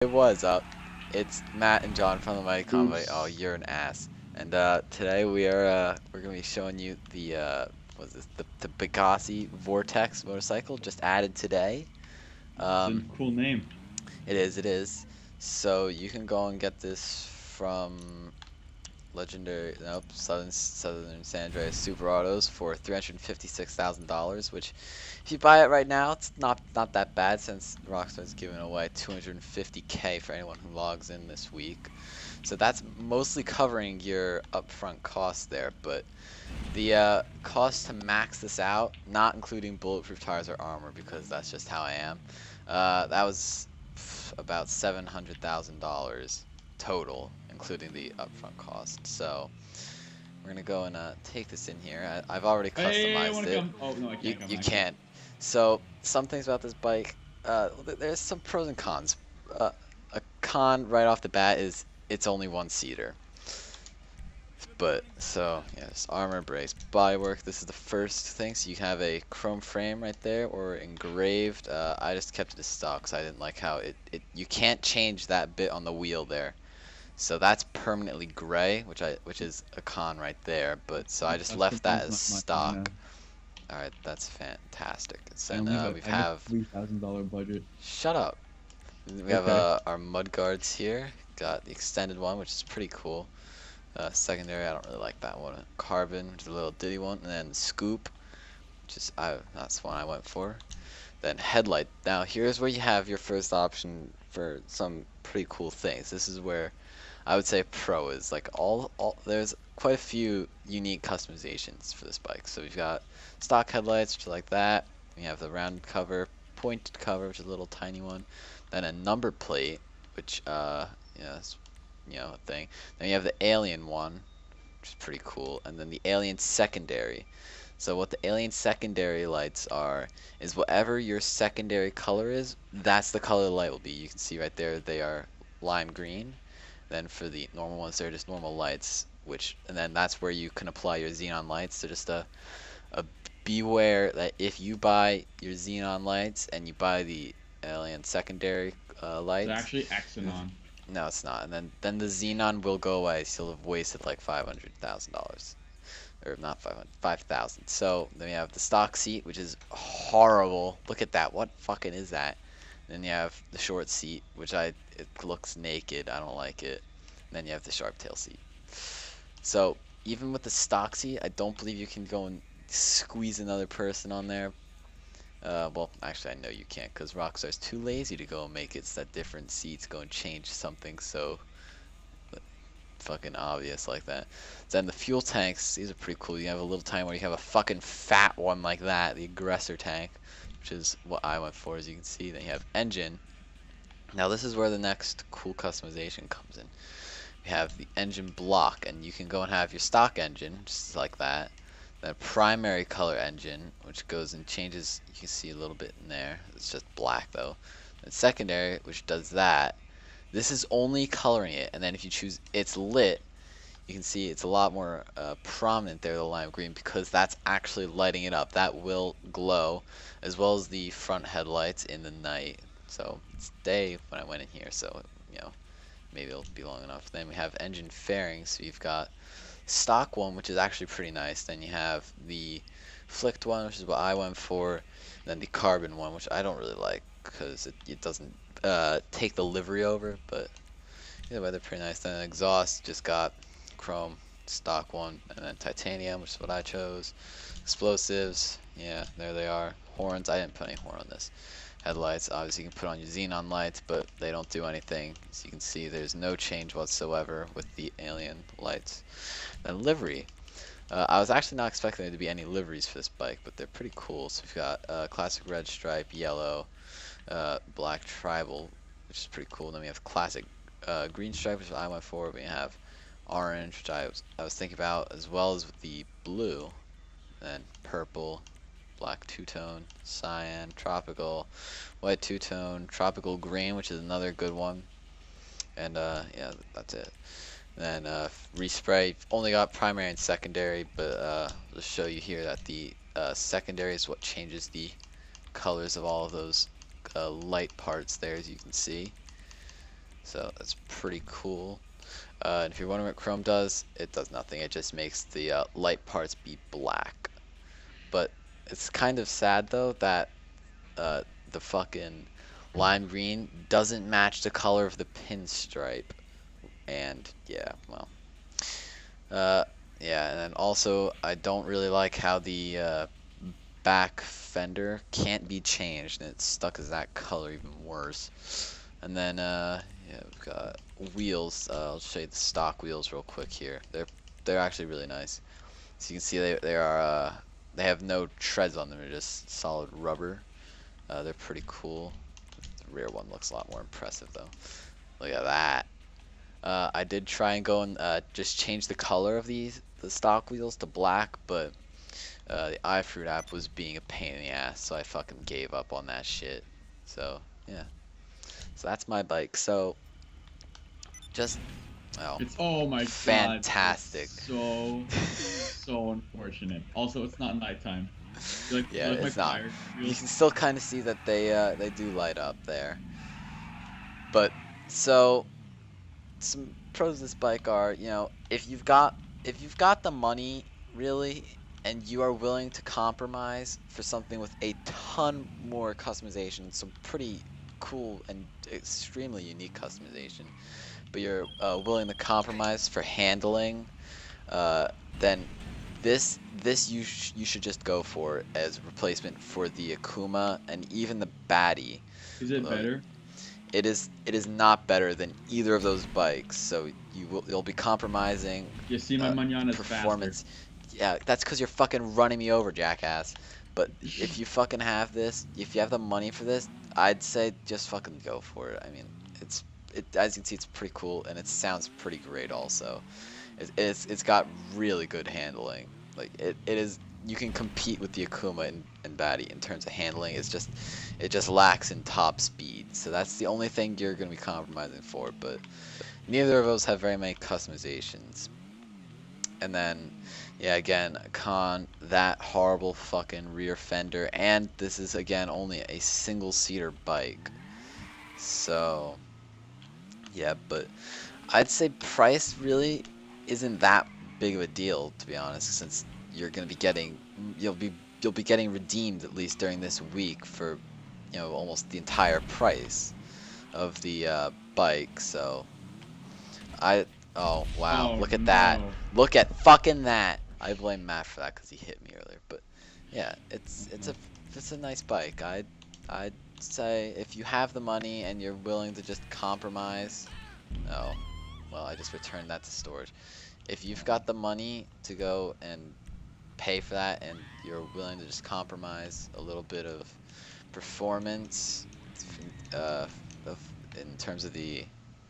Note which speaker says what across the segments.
Speaker 1: It was up. It's Matt and John from the Mighty Convoy. Oh,
Speaker 2: Oops.
Speaker 1: you're an ass. And today we're gonna be showing you the what's this? The Pegassi Vortex motorcycle just added today.
Speaker 2: It's a
Speaker 1: Um,
Speaker 2: cool name.
Speaker 1: it is. So you can go and get this from Southern San Andreas Super Autos for $356,000, which if you buy it right now, it's not that bad since Rockstar's giving away 250K for anyone who logs in this week. So that's mostly covering your upfront costs there, but the cost to max this out, not including bulletproof tires or armor, because that's just how I am, that was about $700,000 total, including the upfront cost. So we're gonna go and take this in here. I've already
Speaker 2: Hey, I
Speaker 1: customized
Speaker 2: want to
Speaker 1: it.
Speaker 2: come. Oh no, I
Speaker 1: You
Speaker 2: can't come
Speaker 1: you
Speaker 2: actually.
Speaker 1: can't. So some things about this bike, there's some pros and cons. A con right off the bat is it's only one seater. But so yes, armor, brakes, bodywork. This is the first thing. So you have a chrome frame right there, or engraved. I just kept it as stock, so I didn't like how it. You can't change that bit on the wheel there. So that's permanently gray, which is a con right there. But so I just left that
Speaker 2: Customized
Speaker 1: as
Speaker 2: my car
Speaker 1: stock.
Speaker 2: now.
Speaker 1: All right, that's fantastic. So
Speaker 2: I
Speaker 1: then
Speaker 2: only have a
Speaker 1: we
Speaker 2: I have a
Speaker 1: have.
Speaker 2: $3,000 budget.
Speaker 1: Shut up. We have
Speaker 2: Okay.
Speaker 1: our mud guards here. Got the extended one, which is pretty cool. Secondary, I don't really like that one. Carbon, which is a little ditty one, and then scoop, which is that's one I went for. Then headlight. Now here's where you have your first option for some pretty cool things. This is where I would say pro is like all there's quite a few unique customizations for this bike. So we've got stock headlights, which are like that. We have the rounded cover, pointed cover, which is a little tiny one. Then a number plate, which yeah, that's, a thing. Then you have the alien one, which is pretty cool, and then the alien secondary. So what the alien secondary lights are is whatever your secondary color is, that's the color the light will be. You can see right there they are lime green. Then for the normal ones, they're just normal lights, and then that's where you can apply your xenon lights. So just a beware that if you buy your xenon lights and you buy the alien secondary
Speaker 2: It's
Speaker 1: lights,
Speaker 2: actually Xenon.
Speaker 1: no, it's not. And then the xenon will go away. So you'll have wasted like $500,000, or not 500, 5,000. So then you have the stock seat, which is horrible. Look at that. What fucking is that? Then you have the short seat, which it looks naked. I don't like it. And then you have the sharp tail seat. So even with the stock seat, I don't believe you can go and squeeze another person on there. Well, actually, I know you can't because Rockstar's too lazy to go and make it so that different seats go and change something so fucking obvious like that. Then the fuel tanks, these are pretty cool. You have a little tank where you have a fucking fat one like that, the aggressor tank, which is what I went for, as you can see. Then you have engine. Now this is where the next cool customization comes in. We have the engine block, and you can go and have your stock engine, just like that. Then a primary color engine, which goes and changes, you can see a little bit in there. It's just black though. Then secondary, which does that. This is only coloring it, and then if you choose it's lit, you can see it's a lot more prominent there, the lime green, because that's actually lighting it up. That will glow, as well as the front headlights in the night. So it's day when I went in here, so you know maybe it'll be long enough. Then we have engine fairings. So you've got stock one, which is actually pretty nice. Then you have the flicked one, which is what I went for. Then the carbon one, which I don't really like because it doesn't take the livery over, but either way they're pretty nice. Then exhaust just got chrome stock one, and then titanium, which is what I chose. Explosives, yeah, there they are. Horns, I didn't put any horn on this. Headlights, obviously you can put on your xenon lights, but they don't do anything. As you can see, there's no change whatsoever with the alien lights. Then livery. I was actually not expecting there to be any liveries for this bike, but they're pretty cool. So we've got classic red stripe, yellow, black tribal, which is pretty cool. Then we have classic green stripe, which I went for. We have orange, which I was thinking about, as well as with the blue. Then purple, black two-tone, cyan, tropical, white two-tone, tropical green, which is another good one. And yeah, that's it. Then respray, only got primary and secondary, but I'll just show you here that the secondary is what changes the colors of all of those light parts there, as you can see. So that's pretty cool. And if you're wondering what Chrome does, it does nothing. It just makes the light parts be black. But it's kind of sad though that uh, the fucking lime green doesn't match the color of the pinstripe. And yeah, well, uh, yeah, and then also I don't really like how the back fender can't be changed, and it's stuck as that color, even worse. And then yeah, we've got wheels. I'll show you the stock wheels real quick here. They're actually really nice. So you can see they are they have no treads on them. They're just solid rubber. They're pretty cool. The rear one looks a lot more impressive though. Look at that. I did try and go and just change the color of the stock wheels to black, but the iFruit app was being a pain in the ass, so I fucking gave up on that shit. So yeah, so that's my bike. So just oh,
Speaker 2: Oh my god.
Speaker 1: fantastic.
Speaker 2: It's so unfortunate. Also, it's not nighttime.
Speaker 1: Yeah,
Speaker 2: like
Speaker 1: it's
Speaker 2: my
Speaker 1: not.
Speaker 2: tires
Speaker 1: You
Speaker 2: feel-
Speaker 1: can still kind of see that they do light up there. But so some pros of this bike are, you know, if you've got the money really and you are willing to compromise for something with a ton more customization, some pretty cool and extremely unique customization, but you're willing to compromise for handling, then you should just go for as replacement for the Akuma and even the Batty.
Speaker 2: Is it
Speaker 1: Uh,
Speaker 2: better?
Speaker 1: it is not better than either of those bikes, so you'll be compromising
Speaker 2: You see, my manana's
Speaker 1: performance. Yeah, that's because you're fucking running me over, jackass. But
Speaker 2: faster.
Speaker 1: if you fucking have this, if you have the money for this, I'd say just fucking go for it. I mean, as you can see, it's pretty cool and it sounds pretty great also. It's got really good handling. Like it is. You can compete with the Akuma and Batty in terms of handling. It just lacks in top speed. So that's the only thing you're gonna be compromising for. But neither of those have very many customizations. And then, yeah, again, that horrible fucking rear fender, and this is again only a single-seater bike. So, yeah, but I'd say price really isn't that big of a deal, to be honest, since you're gonna be getting you'll be getting redeemed at least during this week for almost the entire price of the bike. So I oh wow,
Speaker 2: Oh
Speaker 1: look at that,
Speaker 2: no.
Speaker 1: look at fucking that. I blame Matt for that because he hit me earlier, but yeah, it's a nice bike. I'd say if you have the money and you're willing to just compromise. Oh, well, I just returned that to storage. If you've got the money to go and pay for that and you're willing to just compromise a little bit of performance uh, in terms of the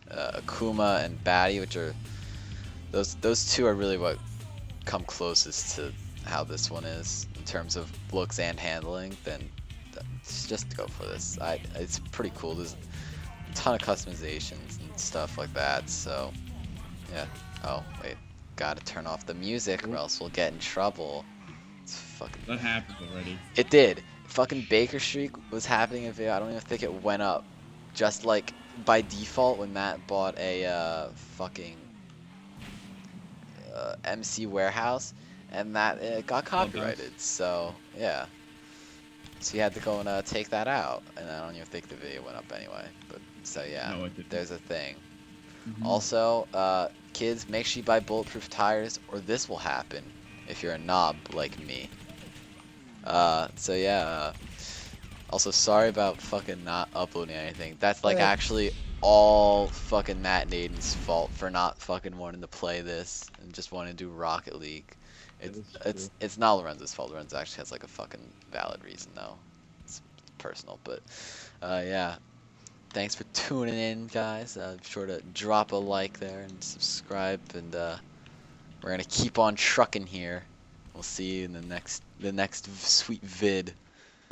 Speaker 1: Akuma and Batty, which are those two are really what come closest to how this one is in terms of looks and handling, then just go for this. It's pretty cool. There's a ton of customizations and stuff like that, so yeah. Oh wait, gotta turn off the music or else we'll get in trouble. It's fucking
Speaker 2: That happened already.
Speaker 1: It did. Fucking Baker Street was happening in video. I don't even think it went up. Just like by default when Matt bought a fucking MC Warehouse, and that it got copyrighted. So yeah. So you had to go and take that out, and I don't even think the video went up anyway. But so yeah,
Speaker 2: No, it didn't.
Speaker 1: there's a thing.
Speaker 2: Mhm.
Speaker 1: Also, kids, make sure you buy bulletproof tires, or this will happen if you're a knob like me. So yeah. Also, sorry about fucking not uploading anything. That's like actually all fucking Matt and Aiden's fault for not fucking wanting to play this and just wanting to do Rocket League. It's not Lorenzo's fault. Lorenzo actually has like a fucking valid reason though. It's personal, but yeah. Thanks for tuning in, guys. Be sure to drop a like there and subscribe, and we're gonna keep on trucking here. We'll see you in the next sweet vid.